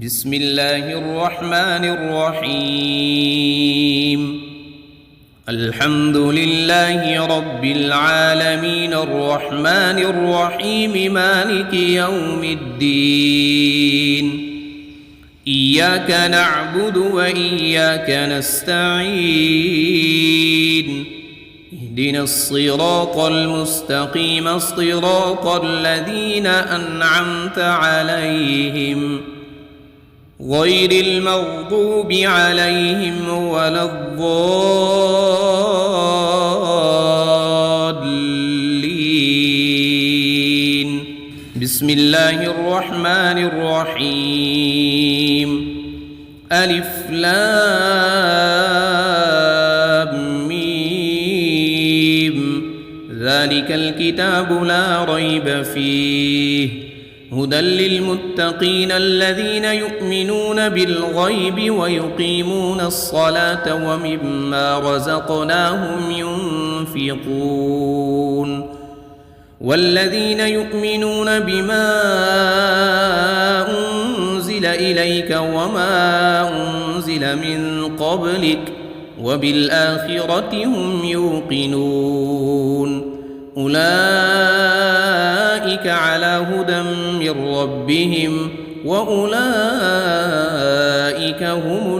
بسم الله الرحمن الرحيم. الحمد لله رب العالمين الرحمن الرحيم مالك يوم الدين. إياك نعبد وإياك نستعين. اهدنا الصراط المستقيم صراط الذين أنعمت عليهم غير المغضوب عليهم ولا الضالين. بسم الله الرحمن الرحيم. ألف لام ميم. ذلك الكتاب لا ريب فيه هدى للمتقين الذين يؤمنون بالغيب ويقيمون الصلاة ومما رزقناهم ينفقون والذين يؤمنون بما أنزل إليك وما أنزل من قبلك وبالآخرة هم يوقنون أولئك على هدى من ربهم وأولئك هم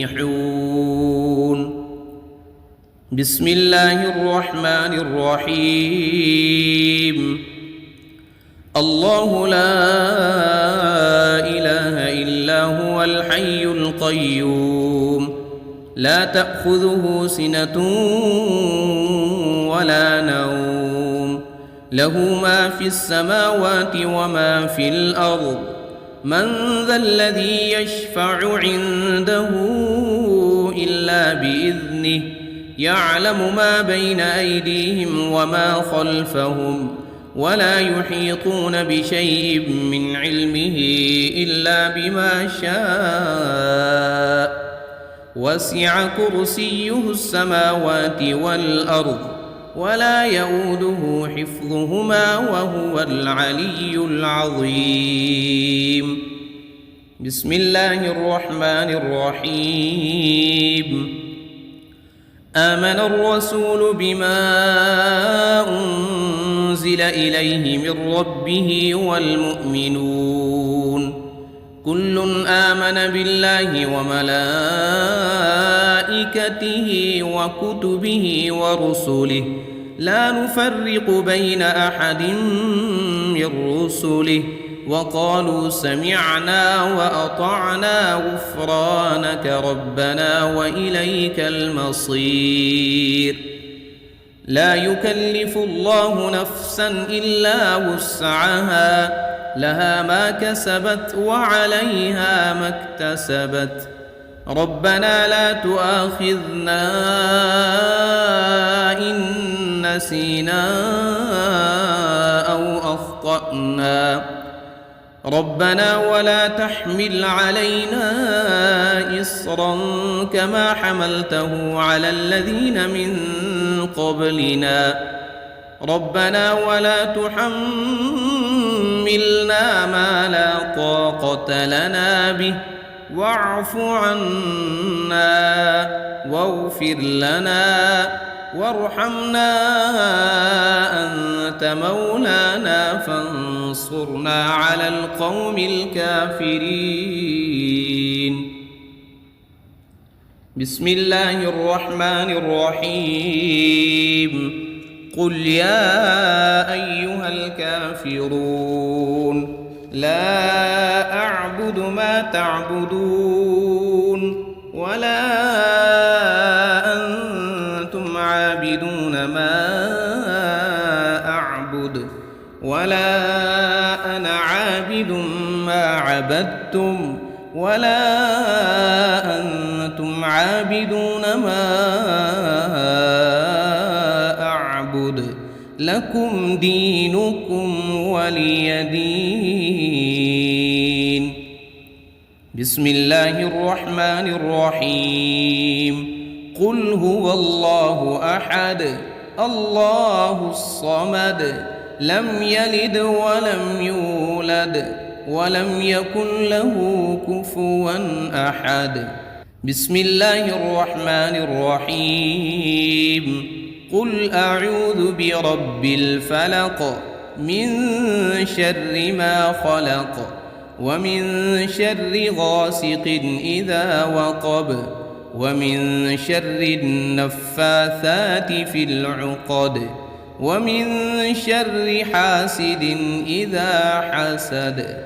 المفلحون. بسم الله الرحمن الرحيم. الله لا إله إلا هو الحي القيوم لا تأخذه سنة ولا نوم له ما في السماوات وما في الأرض من ذا الذي يشفع عنده إلا بإذنه يعلم ما بين أيديهم وما خلفهم ولا يحيطون بشيء من علمه إلا بما شاء وسع كرسيه السماوات والأرض ولا يؤوده حفظهما وهو العلي العظيم. بسم الله الرحمن الرحيم. آمن الرسول بما أنزل إليه من ربه والمؤمنون كل آمن بالله وملائكته وكتبه ورسله لا نفرق بين أحد من رسله وقالوا سمعنا وأطعنا غفرانك ربنا وإليك المصير. لا يكلف الله نفسا إلا وسعها لها ما كسبت وعليها ما اكتسبت ربنا لا تؤاخذنا إن نسينا أو أخطأنا ربنا ولا تحمل علينا إصرا كما حملته على الذين من قبلنا ربنا ولا تحملنا ما لا طاقة لنا به واعف عنا واغفر لنا وارحمنا أنت مولانا فانصرنا على القوم الكافرين. بسم الله الرحمن الرحيم. قل يا أيها الكافرون لا أعبد ما تعبدون ولا أنتم عابدون ما أعبد ولا أنا عابد ما عبدتم ولا أنتم عابدون ما أعبد لكم دينكم ولي دين. بسم الله الرحمن الرحيم. قل هو الله أحد الله الصمد لم يلد ولم يولد ولم يكن له كفوا أحد. بسم الله الرحمن الرحيم. قل أعوذ برب الفلق من شر ما خلق ومن شر غاسق إذا وقب ومن شر النفاثات في العقد ومن شر حاسد إذا حسد.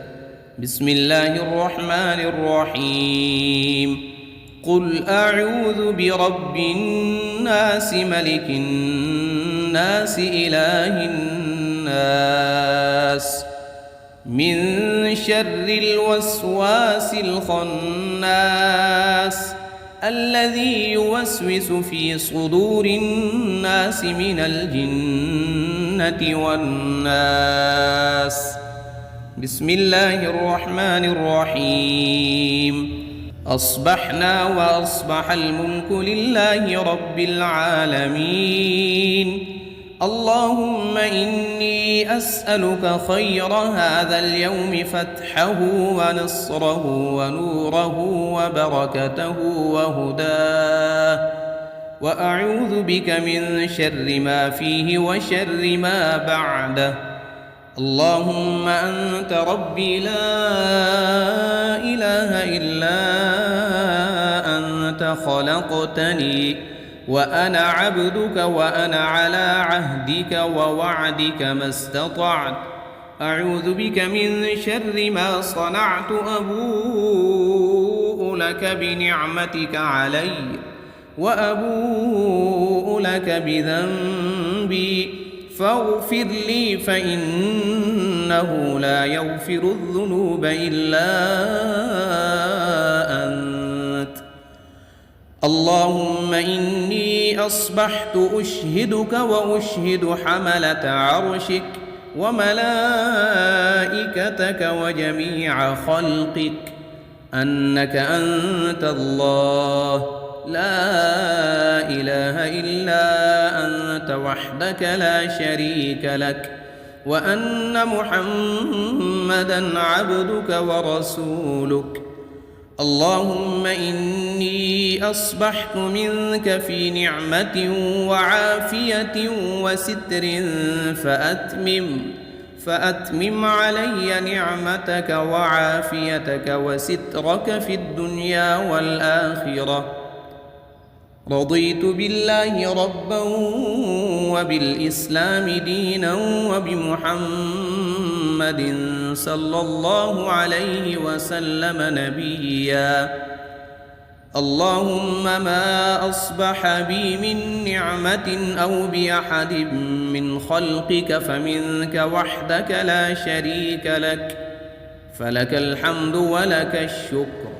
بسم الله الرحمن الرحيم. قل أعوذ برب الناس ملك الناس إله الناس من شر الوسواس الخناس الذي يوسوس في صدور الناس من الجنة والناس. بسم الله الرحمن الرحيم. أصبحنا وأصبح الملك لله رب العالمين. اللهم إني أسألك خير هذا اليوم فتحه ونصره ونوره وبركته وهداه، وأعوذ بك من شر ما فيه وشر ما بعده. اللهم أنت ربي لا إله إلا أنت خلقتني وأنا عبدك وأنا على عهدك ووعدك ما استطعت. أعوذ بك من شر ما صنعت. أبوء لك بنعمتك علي وأبوء لك بذنبي فاغفر لي فإنه لا يغفر الذنوب إلا أنت. اللهم إني أصبحت أشهدك وأشهد حملة عرشك وملائكتك وجميع خلقك أنك أنت الله لا إله إلا أنت وحدك لا شريك لك، وأن محمدًا عبدك ورسولك. اللهم إني أصبحت منك في نعمة وعافية وستر فأتمم علي نعمتك وعافيتك وسترك في الدنيا والآخرة. رضيت بالله ربا وبالإسلام دينا وبمحمد صلى الله عليه وسلم نبيا. اللهم ما أصبح بي من نعمة أو بأحد من خلقك فمنك وحدك لا شريك لك، فلك الحمد ولك الشكر.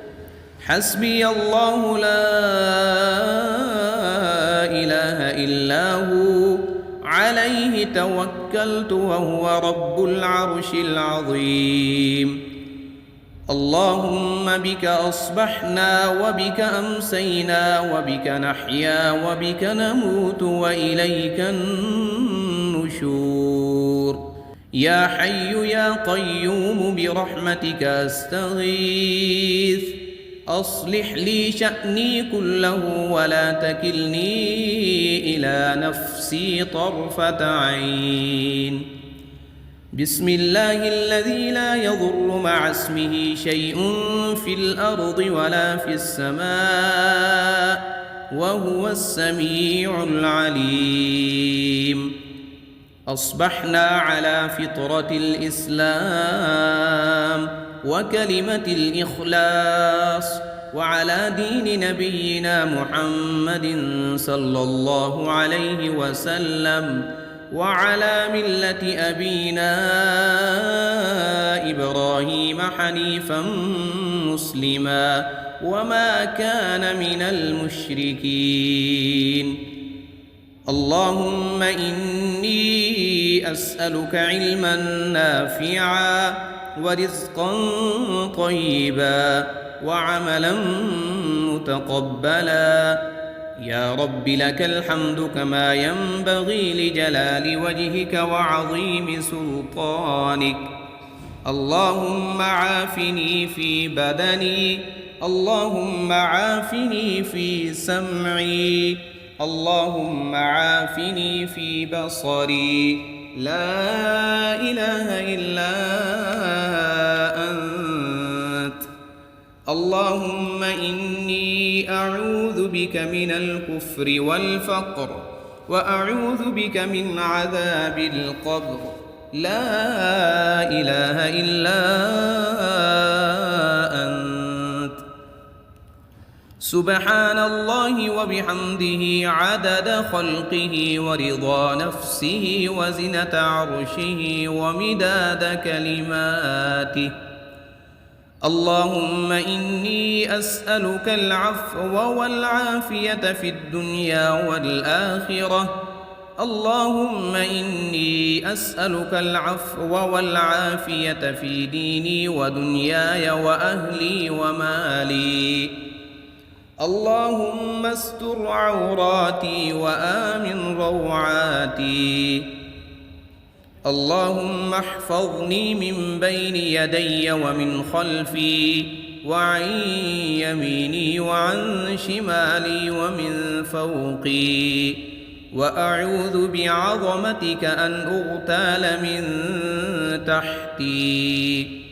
حسبي الله لا إله إلا هو عليه توكلت وهو رب العرش العظيم. اللهم بك أصبحنا وبك أمسينا وبك نحيا وبك نموت وإليك النشور. يا حي يا قيوم برحمتك أستغيث. أصلح لي شأني كله ولا تكلني إلى نفسي طرفة عين. بسم الله الذي لا يضر مع اسمه شيء في الأرض ولا في السماء وهو السميع العليم. أصبحنا على فطرة الإسلام وكلمة الإخلاص وعلى دين نبينا محمد صلى الله عليه وسلم وعلى ملة أبينا إبراهيم حنيفا مسلما وما كان من المشركين. اللهم إني أسألك علما نافعا ورزقا طيبا وعملا متقبلا. يا رب لك الحمد كما ينبغي لجلال وجهك وعظيم سلطانك. اللهم عافني في بدني، اللهم عافني في سمعي، اللهم عافني في بصري، لا إله إلا أنت. اللهم إني أعوذ بك من الكفر والفقر، وأعوذ بك من عذاب القبر، لا إله إلا أنت. سبحان الله وبحمده عدد خلقه ورضا نفسه وزنة عرشه ومداد كلماته. اللهم إني أسألك العفو والعافية في الدنيا والآخرة. اللهم إني أسألك العفو والعافية في ديني ودنياي وأهلي ومالي. اللهم استر عوراتي وآمن روعاتي. اللهم احفظني من بين يدي ومن خلفي وعن يميني وعن شمالي ومن فوقي، وأعوذ بعظمتك أن أغتال من تحتي.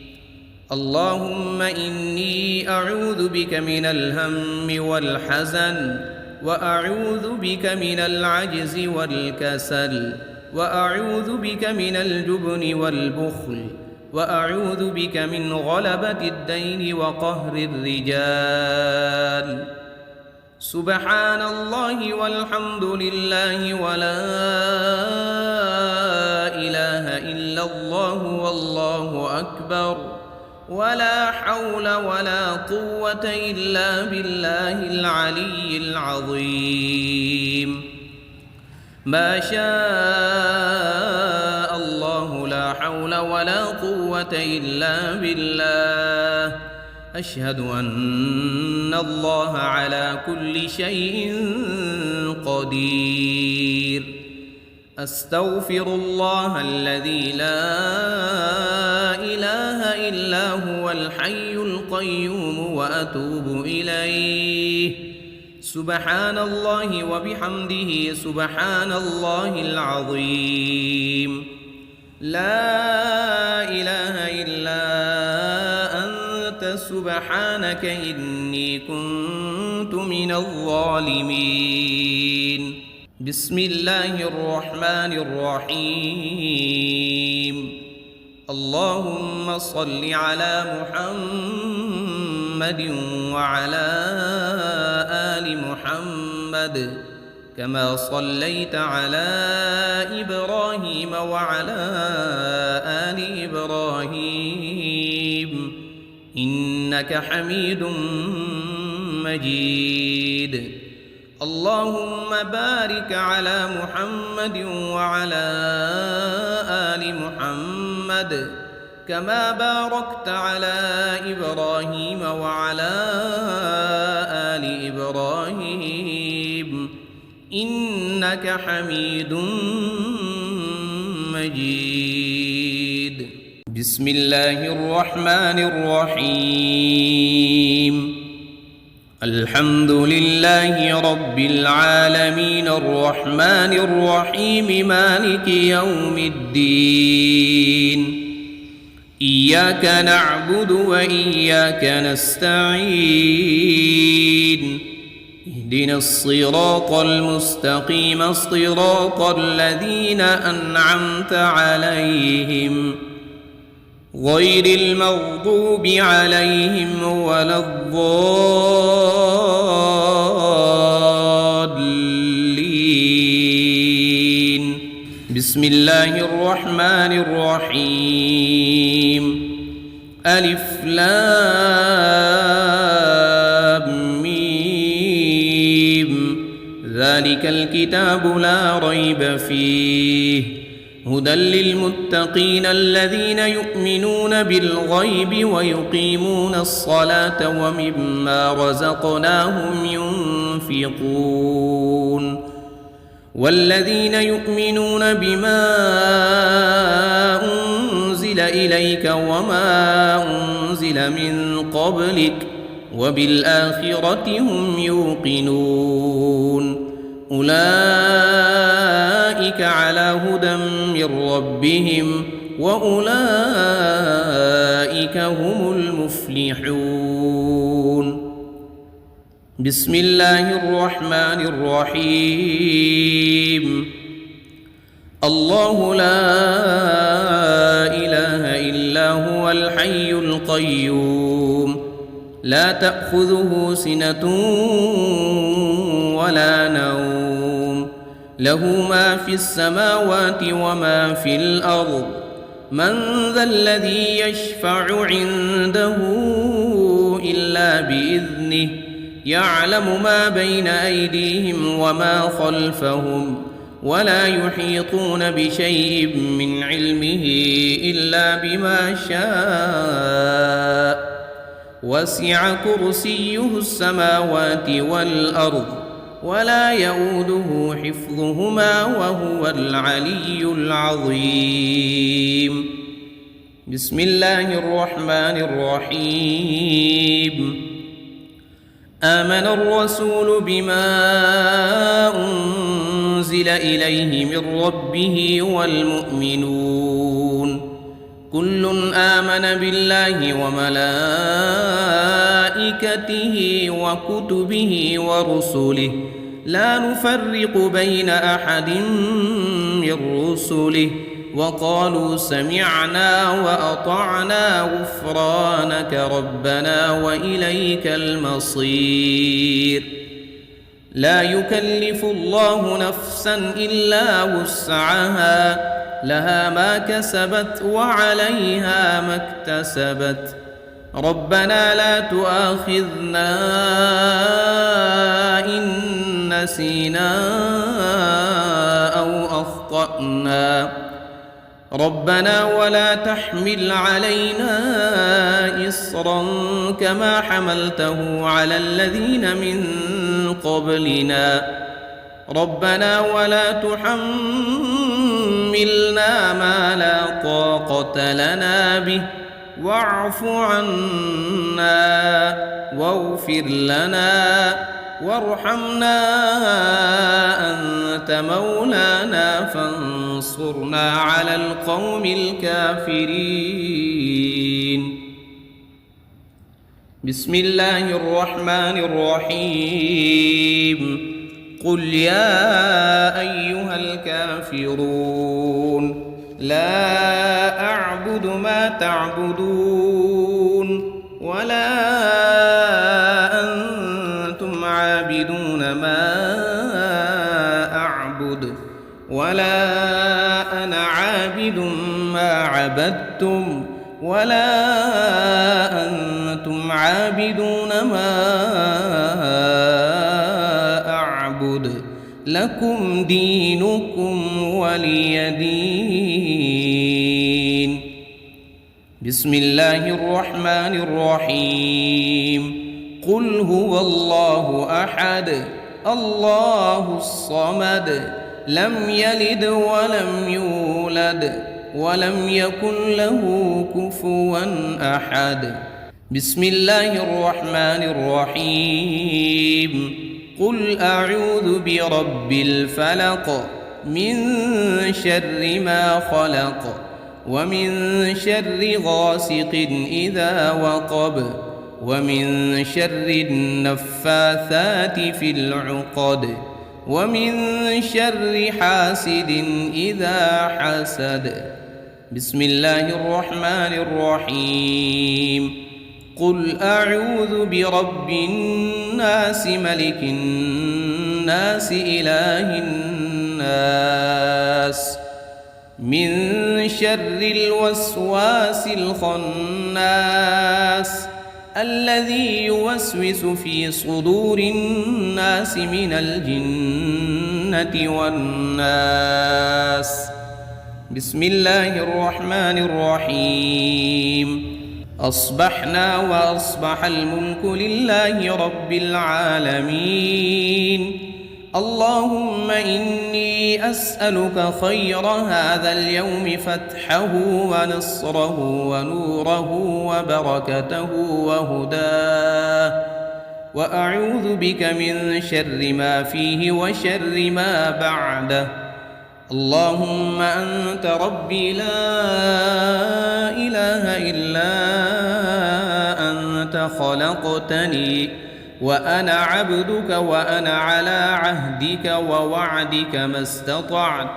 اللهم إني أعوذ بك من الهم والحزن، وأعوذ بك من العجز والكسل، وأعوذ بك من الجبن والبخل، وأعوذ بك من غلبة الدين وقهر الرجال. سبحان الله والحمد لله ولا إله إلا الله والله أكبر، ولا حول ولا قوة إلا بالله العلي العظيم. ما شاء الله لا حول ولا قوة إلا بالله. أشهد أن الله على كل شيء قدير. أستغفر الله الذي لا إله إلا هو الحي القيوم وأتوب إليه. سبحان الله وبحمده سبحان الله العظيم. لا إله إلا أنت سبحانك إني كنت من الظالمين. بسم الله الرحمن الرحيم. اللهم صل على محمد وعلى آل محمد كما صليت على إبراهيم وعلى آل إبراهيم إنك حميد مجيد. اللهم بارك على محمد وعلى آل محمد كما باركت على إبراهيم وعلى آل إبراهيم إنك حميد مجيد. بسم الله الرحمن الرحيم. الحمد لله رب العالمين الرحمن الرحيم مالك يوم الدين. إياك نعبد وإياك نستعين. اهدنا الصراط المستقيم صراط الذين أنعمت عليهم غير المغضوب عليهم ولا الضالين. بسم الله الرحمن الرحيم. ألف لام ميم. ذلك الكتاب لا ريب فيه هدى للمتقين الذين يؤمنون بالغيب ويقيمون الصلاة ومما رزقناهم ينفقون. والذين يؤمنون بما أنزل أنزل إليك وما أنزل من قبلك وبالآخرة هم يوقنون أولئك على هدى من ربهم وأولئك هم المفلحون بسم الله الرحمن الرحيم الله لا إله إلا هو الحي القيوم لا تأخذه سنة ولا نوم له ما في السماوات وما في الأرض من ذا الذي يشفع عنده إلا بإذنه يعلم ما بين أيديهم وما خلفهم ولا يحيطون بشيء من علمه إلا بما شاء وسع كرسيه السماوات والأرض ولا يؤوده حفظهما وهو العلي العظيم بسم الله الرحمن الرحيم آمن الرسول بما أنزل إليه من ربه والمؤمنون كل آمن بالله وملائكته وكتبه ورسله لا نفرق بين أحد من رسله وقالوا سمعنا وأطعنا غفرانك ربنا وإليك المصير لا يكلف الله نفسا إلا وسعها لها ما كسبت وعليها ما اكتسبت ربنا لا تؤاخذنا إن نسينا أو أخطأنا ربنا ولا تحمل علينا إصرا كما حملته على الذين من قبلنا ربنا ولا تحملنا ما لا طاقة لنا به واعف عنا واغفر لنا وارحمنا أنت مولانا فانصرنا على القوم الكافرين بسم الله الرحمن الرحيم قل يا أيها الكافرون لا أعبد ما تعبدون ولا أنتم عابدون ما أعبد ولا أنا عابد ما عبدتم ولا أنتم عابدون ما أعبد لكم دينكم ولي دين بسم الله الرحمن الرحيم قل هو الله أحد الله الصمد لم يلد ولم يولد ولم يكن له كفوا أحد بسم الله الرحمن الرحيم قل أعوذ برب الفلق من شر ما خلق ومن شر غاسق إذا وقب ومن شر النفاثات في العقد ومن شر حاسد إذا حسد بسم الله الرحمن الرحيم قل أعوذ برب الناس ملك الناس إله الناس من شر الوسواس الخناس الذي يوسوس في صدور الناس من الجنة والناس بسم الله الرحمن الرحيم أصبحنا وأصبح الملك لله رب العالمين اللهم إني أسألك خير هذا اليوم فتحه ونصره ونوره وبركته وهداه، وأعوذ بك من شر ما فيه وشر ما بعده. اللهم أنت ربي لا إله إلا أنت خلقتني وأنا عبدك وأنا على عهدك ووعدك ما استطعت.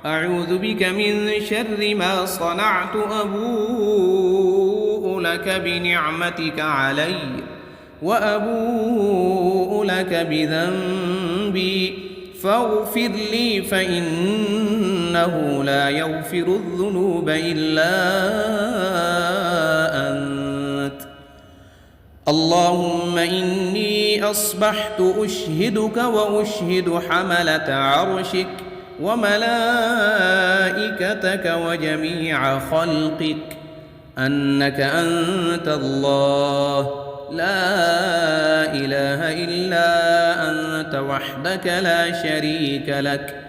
أعوذ بك من شر ما صنعت، أبوء لك بنعمتك علي وأبوء لك بذنبي فاغفر لي فإنه لا يغفر الذنوب إلا أنت. اللهم إني أصبحت أشهدك وأشهد حملة عرشك وملائكتك وجميع خلقك أنك أنت الله لا إله إلا أنت وحدك لا شريك لك،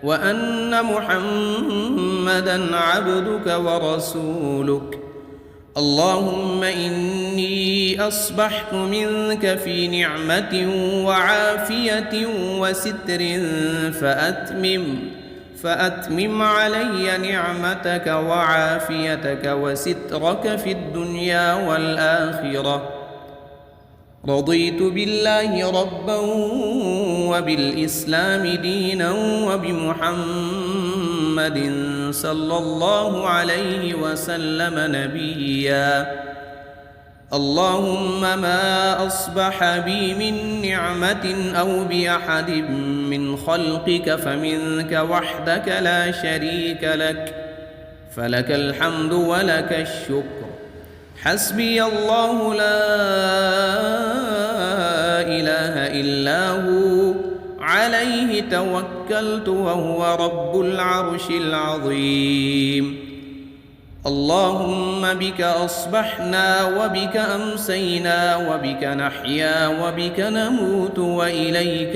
وأن محمدًا عبدك ورسولك. اللهم إني أصبحت منك في نعمة وعافية وستر فأتمم علي نعمتك وعافيتك وسترك في الدنيا والآخرة. رضيت بالله ربا وبالإسلام دينا وبمحمد صلى الله عليه وسلم نبيا. اللهم ما أصبح بي من نعمة أو بأحد من خلقك فمنك وحدك لا شريك لك، فلك الحمد ولك الشكر. حسبي الله لا إله إلا هو عليه توكلت وهو رب العرش العظيم. اللهم بك أصبحنا وبك أمسينا وبك نحيا وبك نموت وإليك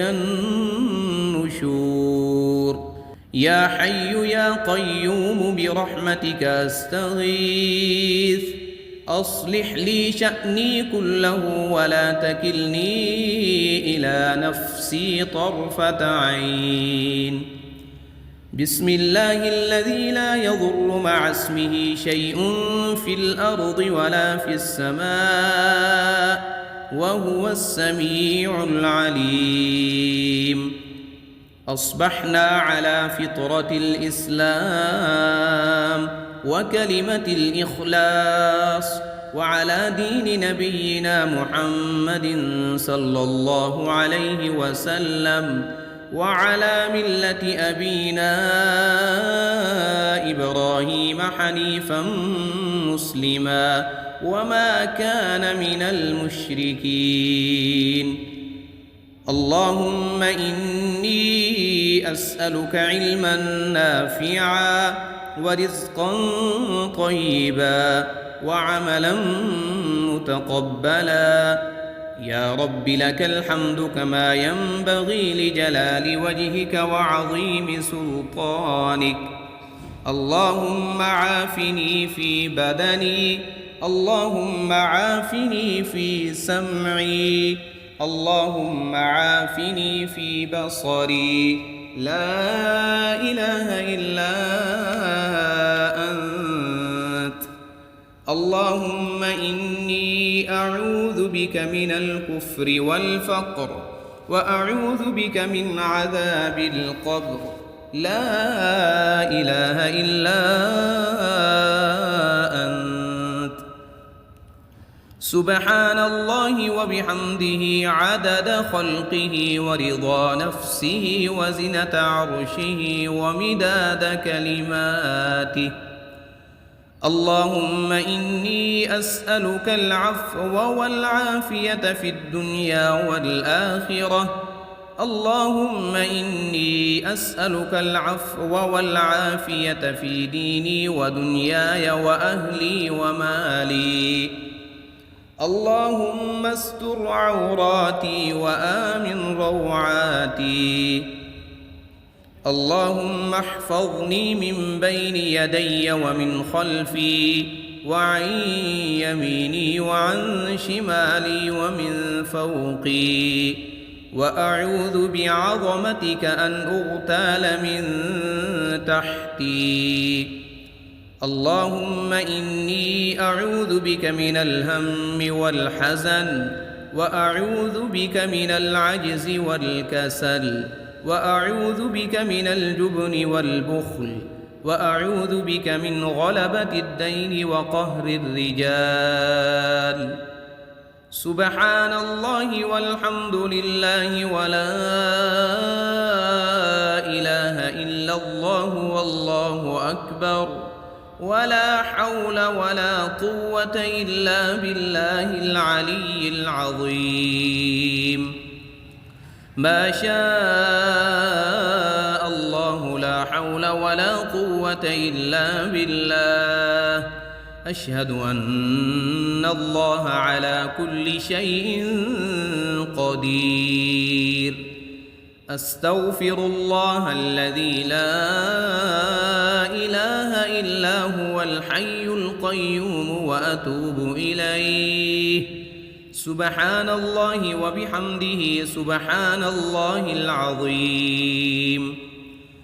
النشور. يا حي يا قيوم برحمتك أستغيث، أصلح لي شأني كله ولا تكلني إلى نفسي طرفة عين. بسم الله الذي لا يضر مع اسمه شيء في الأرض ولا في السماء وهو السميع العليم. أصبحنا على فطرة الإسلام وكلمة الإخلاص وعلى دين نبينا محمد صلى الله عليه وسلم وعلى ملة أبينا إبراهيم حنيفا مسلما وما كان من المشركين. اللهم إني أسألك علما نافعا ورزقا طيبا وعملا متقبلا. يا رب لك الحمد كما ينبغي لجلال وجهك وعظيم سلطانك. اللهم عافني في بدني، اللهم عافني في سمعي، اللهم عافني في بصري. لا إله إلا أنت. اللهم إني أعوذ بك من الكفر والفقر وأعوذ بك من عذاب القبر. لا إله إلا أنت. سبحان الله وبحمده عدد خلقه ورضا نفسه وزنة عرشه ومداد كلماته. اللهم إني أسألك العفو والعافية في الدنيا والآخرة. اللهم إني أسألك العفو والعافية في ديني ودنياي وأهلي ومالي. اللهم استر عوراتي وآمن روعاتي. اللهم احفظني من بين يدي ومن خلفي وعن يميني وعن شمالي ومن فوقي، وأعوذ بعظمتك أن أغتال من تحتي. اللهم إني أعوذ بك من الهم والحزن، وأعوذ بك من العجز والكسل، وأعوذ بك من الجبن والبخل، وأعوذ بك من غلبة الدين وقهر الرجال. سبحان الله والحمد لله ولا إله إلا الله والله أكبر، ولا حول ولا قوة إلا بالله العلي العظيم. ما شاء الله لا حول ولا قوة إلا بالله. أشهد أن الله على كل شيء قدير. أستغفر الله الذي لا إله إلا هو الحي القيوم وأتوب إليه. سبحان الله وبحمده سبحان الله العظيم.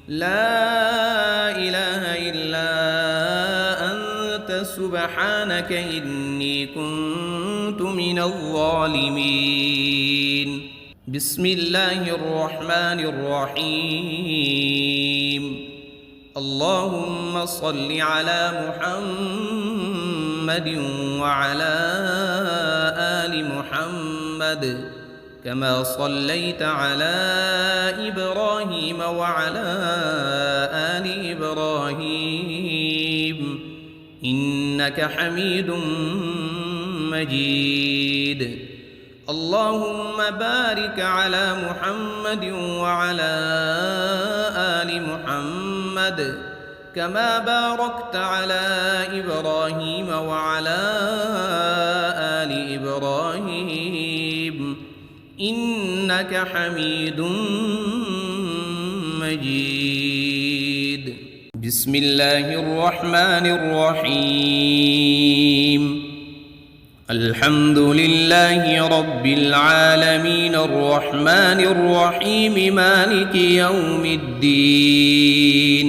لا إله إلا أنت سبحانك إني كنت من الظالمين. بسم الله الرحمن الرحيم. اللهم صل على محمد وعلى آل محمد كما صليت على إبراهيم وعلى آل إبراهيم إنك حميد مجيد. اللهم بارك على محمد وعلى آل محمد كما باركت على إبراهيم وعلى آل إبراهيم إنك حميد مجيد. بسم الله الرحمن الرحيم. الحمد لله رب العالمين الرحمن الرحيم مالك يوم الدين.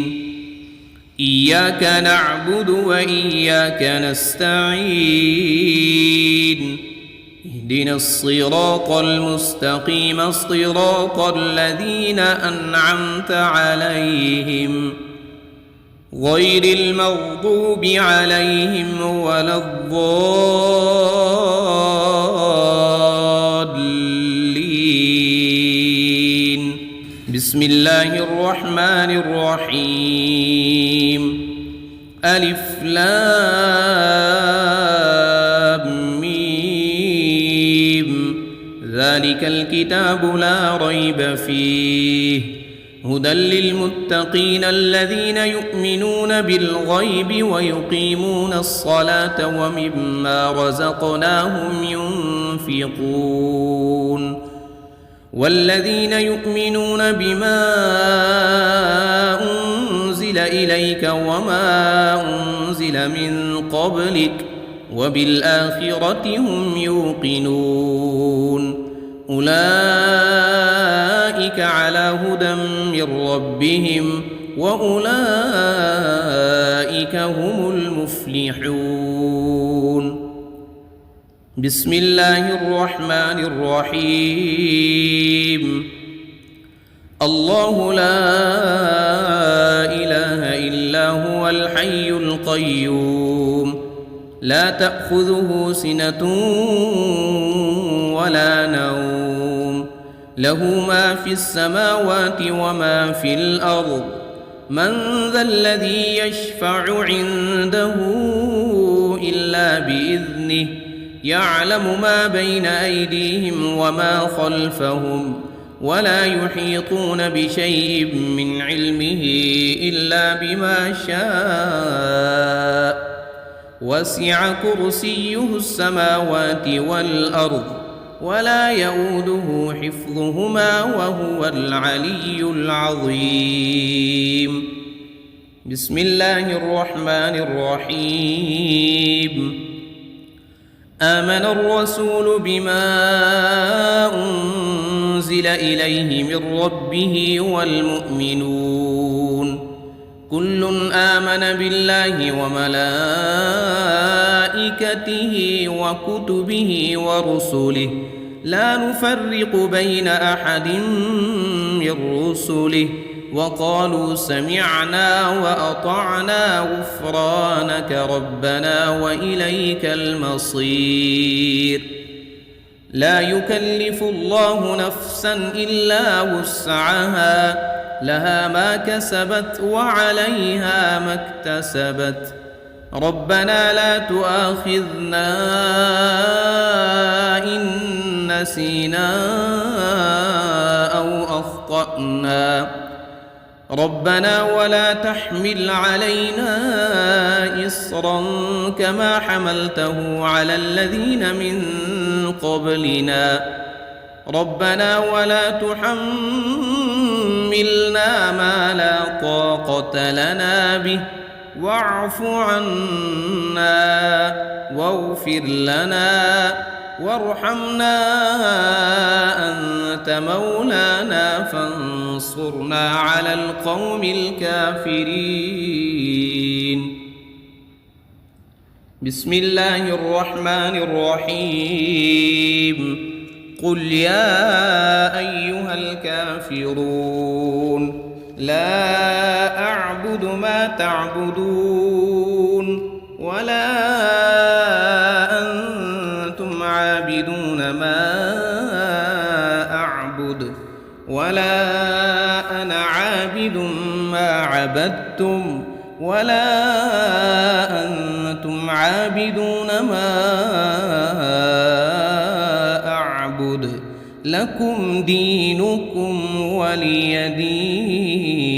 إياك نعبد وإياك نستعين. اهدنا الصراط المستقيم صراط الذين أنعمت عليهم غير المغضوب عليهم ولا الضالين. بسم الله الرحمن الرحيم. ألف لام ميم ذلك الكتاب لا ريب فيه هدى للمتقين الذين يؤمنون بالغيب ويقيمون الصلاة ومما رزقناهم ينفقون. والذين يؤمنون بما أنزل إليك وما أنزل من قبلك وبالآخرة هم يوقنون. أولئك على هدى من ربهم وأولئك هم المفلحون. بسم الله الرحمن الرحيم. الله لا إله إلا هو الحي القيوم لا تأخذه سنة ولا نوم له ما في السماوات وما في الأرض. من ذا الذي يشفع عنده إلا بإذنه يعلم ما بين أيديهم وما خلفهم ولا يحيطون بشيء من علمه إلا بما شاء وسع كرسيه السماوات والأرض ولا يؤوده حفظهما وهو العلي العظيم. بسم الله الرحمن الرحيم. آمن الرسول بما أنزل إليه من ربه والمؤمنون كل آمن بالله وملائكته وكتبه ورسله لا نفرق بين أحد من رسله وقالوا سمعنا وأطعنا غفرانك ربنا وإليك المصير. لا يكلف الله نفسا إلا وسعها لها ما كسبت وعليها ما اكتسبت ربنا لا تؤاخذنا إن نسينا أو أخطأنا ربنا ولا تحمل علينا إصرا كما حملته على الذين من قبلنا ربنا ولا تحملنا ما لا طاقة لنا به واعف عنا واغفر لنا وارحمنا أنت مولانا فانصرنا على القوم الكافرين. بسم الله الرحمن الرحيم. قل يا أيها الكافرون لا أعبد ما تعبدون ولا أنتم عابدون ما أعبد ولا أنا عابد ما عبدتم ولا أنتم عابدون ما أعبد لكم دينكم ولي دين.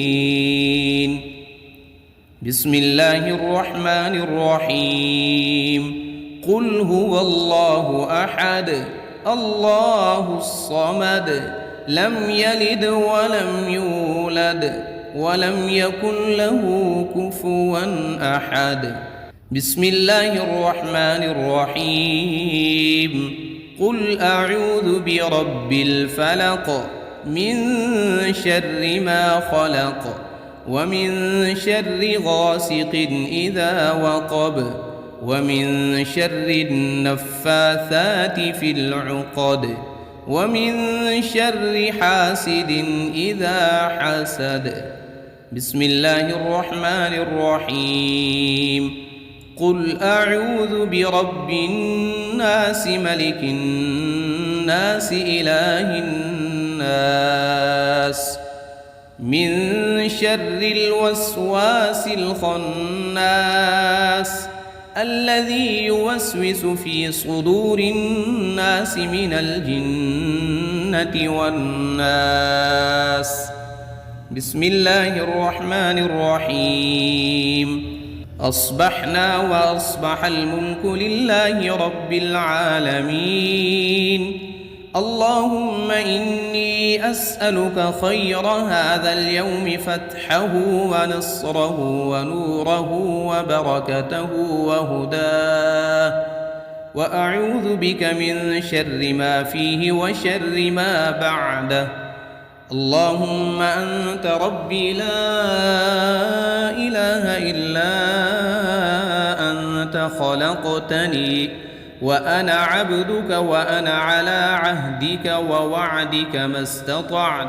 بسم الله الرحمن الرحيم. قل هو الله أحد الله الصمد لم يلد ولم يولد ولم يكن له كفوا أحد. بسم الله الرحمن الرحيم. قل أعوذ برب الفلق من شر ما خلق ومن شر غاسق إذا وقب ومن شر النفاثات في العقد ومن شر حاسد إذا حسد. بسم الله الرحمن الرحيم. قل أعوذ برب الناس ملك الناس إله الناس من شر الوسواس الخناس الذي يوسوس في صدور الناس من الجنة والناس. بسم الله الرحمن الرحيم. أصبحنا وأصبح الملك لله رب العالمين. اللهم إني أسألك خير هذا اليوم فتحه ونصره ونوره وبركته وهداه وأعوذ بك من شر ما فيه وشر ما بعده. اللهم أنت ربي لا إله إلا أنت خلقتني وأنا عبدك وأنا على عهدك ووعدك ما استطعت.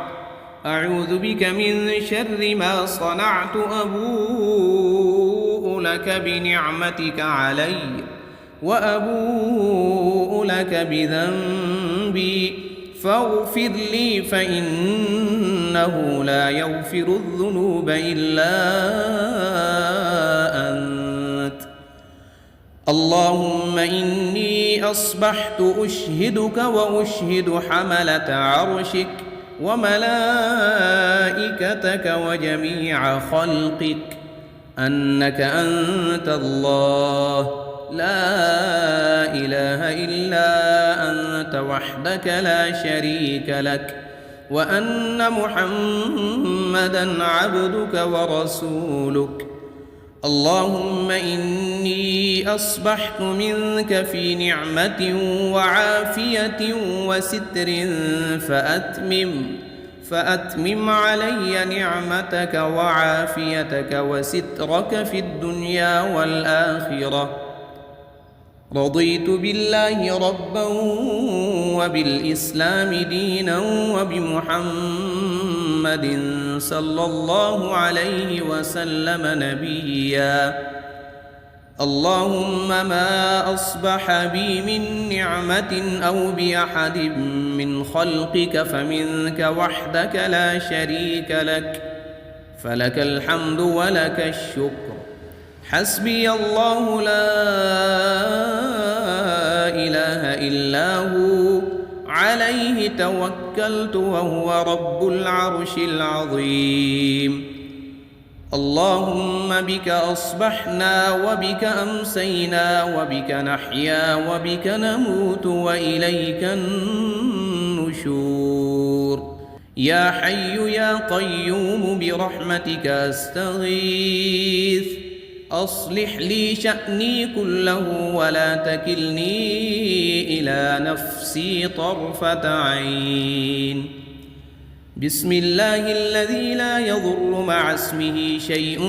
أعوذ بك من شر ما صنعت أبوء لك بنعمتك علي وأبوء لك بذنبي فاغفر لي فإنه لا يغفر الذنوب إلا أنت. اللهم إني أصبحت أشهدك وأشهد حملة عرشك وملائكتك وجميع خلقك أنك أنت الله لا إله إلا أنت وحدك لا شريك لك وأن محمدًا عبدك ورسولك. اللهم إني أصبحت منك في نعمة وعافية وستر فأتمم علي نعمتك وعافيتك وسترك في الدنيا والآخرة. رضيت بالله ربا وبالإسلام دينا وبمحمد صلى الله عليه وسلم نبيا. اللهم ما أصبح بي من نعمة أو بأحد من خلقك فمنك وحدك لا شريك لك، فلك الحمد ولك الشكر. حسبي الله لا إله إلا هو عليه توكلت وهو رب العرش العظيم. اللهم بك أصبحنا وبك أمسينا وبك نحيا وبك نموت وإليك النشور. يا حي يا قيوم برحمتك أستغيث، أصلح لي شأني كله ولا تكلني إلى نفسي طرفة عين. بسم الله الذي لا يضر مع اسمه شيء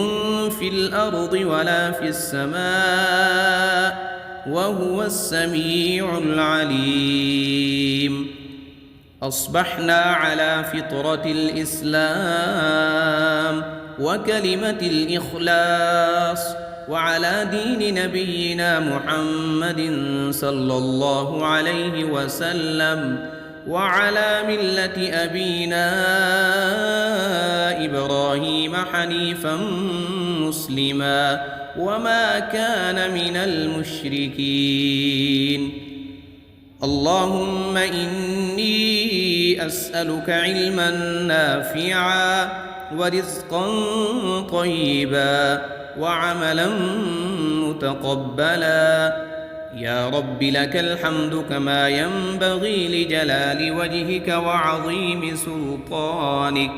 في الأرض ولا في السماء وهو السميع العليم. أصبحنا على فطرة الإسلام وكلمة الإخلاص وعلى دين نبينا محمد صلى الله عليه وسلم وعلى ملة أبينا إبراهيم حنيفا مسلما وما كان من المشركين. اللهم إني أسألك علما نافعا ورزقا طيبا وعملا متقبلا. يا رب لك الحمد كما ينبغي لجلال وجهك وعظيم سلطانك.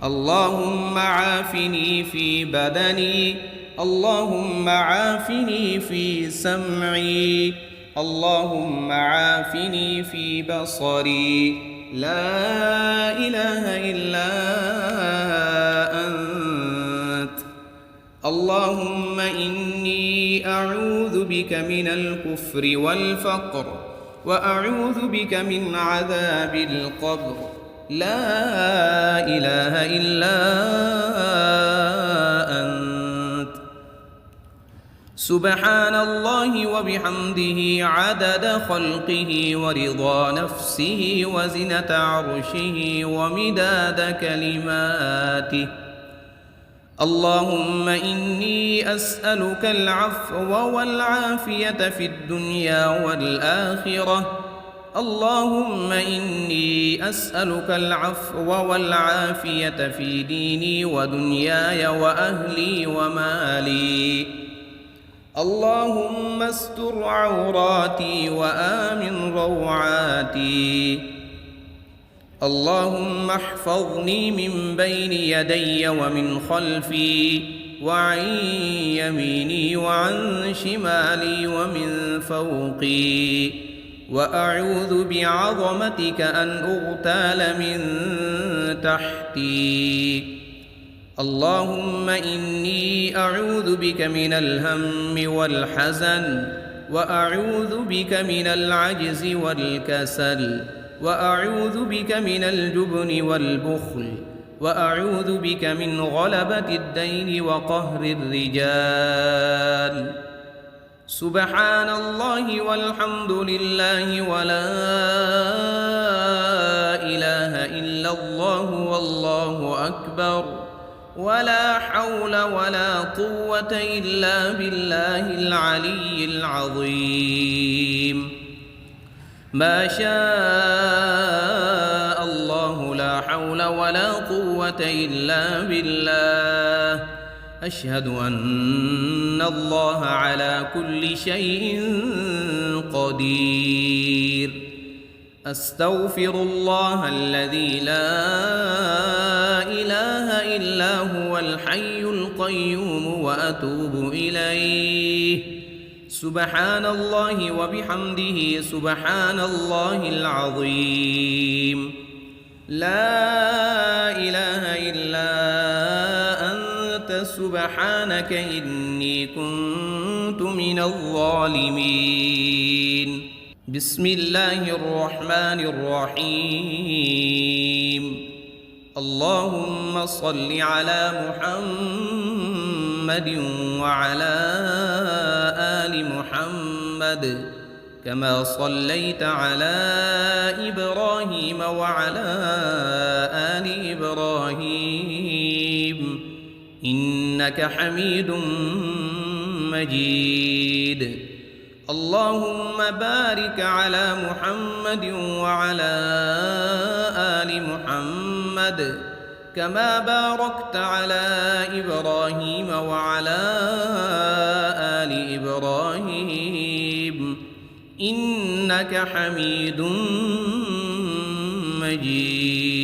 اللهم عافني في بدني، اللهم عافني في سمعي، اللهم عافني في بصري. لا إله إلا أنت. اللهم إني أعوذ بك من الكفر والفقر وأعوذ بك من عذاب القبر. لا إله إلا أنت. سبحان الله وبحمده عدد خلقه ورضا نفسه وزنة عرشه ومداد كلماته. اللهم إني أسألك العفو والعافية في الدنيا والآخرة. اللهم إني أسألك العفو والعافية في ديني ودنياي وأهلي ومالي. اللهم استر عوراتي وآمن روعاتي. اللهم احفظني من بين يدي ومن خلفي وعن يميني وعن شمالي ومن فوقي، وأعوذ بعظمتك أن أغتال من تحتي. اللهم إني أعوذ بك من الهم والحزن، وأعوذ بك من العجز والكسل، وأعوذ بك من الجبن والبخل، وأعوذ بك من غلبة الدين وقهر الرجال. سبحان الله والحمد لله ولا إله إلا الله والله أكبر، ولا حول ولا قوة إلا بالله العلي العظيم. ما شاء الله لا حول ولا قوة إلا بالله. أشهد أن الله على كل شيء قدير. أستغفر الله الذي لا إله إلا هو الحي القيوم وأتوب إليه. سبحان الله وبحمده سبحان الله العظيم. لا إله إلا أنت سبحانك إني كنت من الظالمين. بسم الله الرحمن الرحيم. اللهم صل على محمد وعلى آل محمد كما صليت على إبراهيم وعلى آل إبراهيم إنك حميد مجيد. اللهم بارك على محمد وعلى آل محمد كما باركت على إبراهيم وعلى آل إبراهيم إنك حميد مجيد.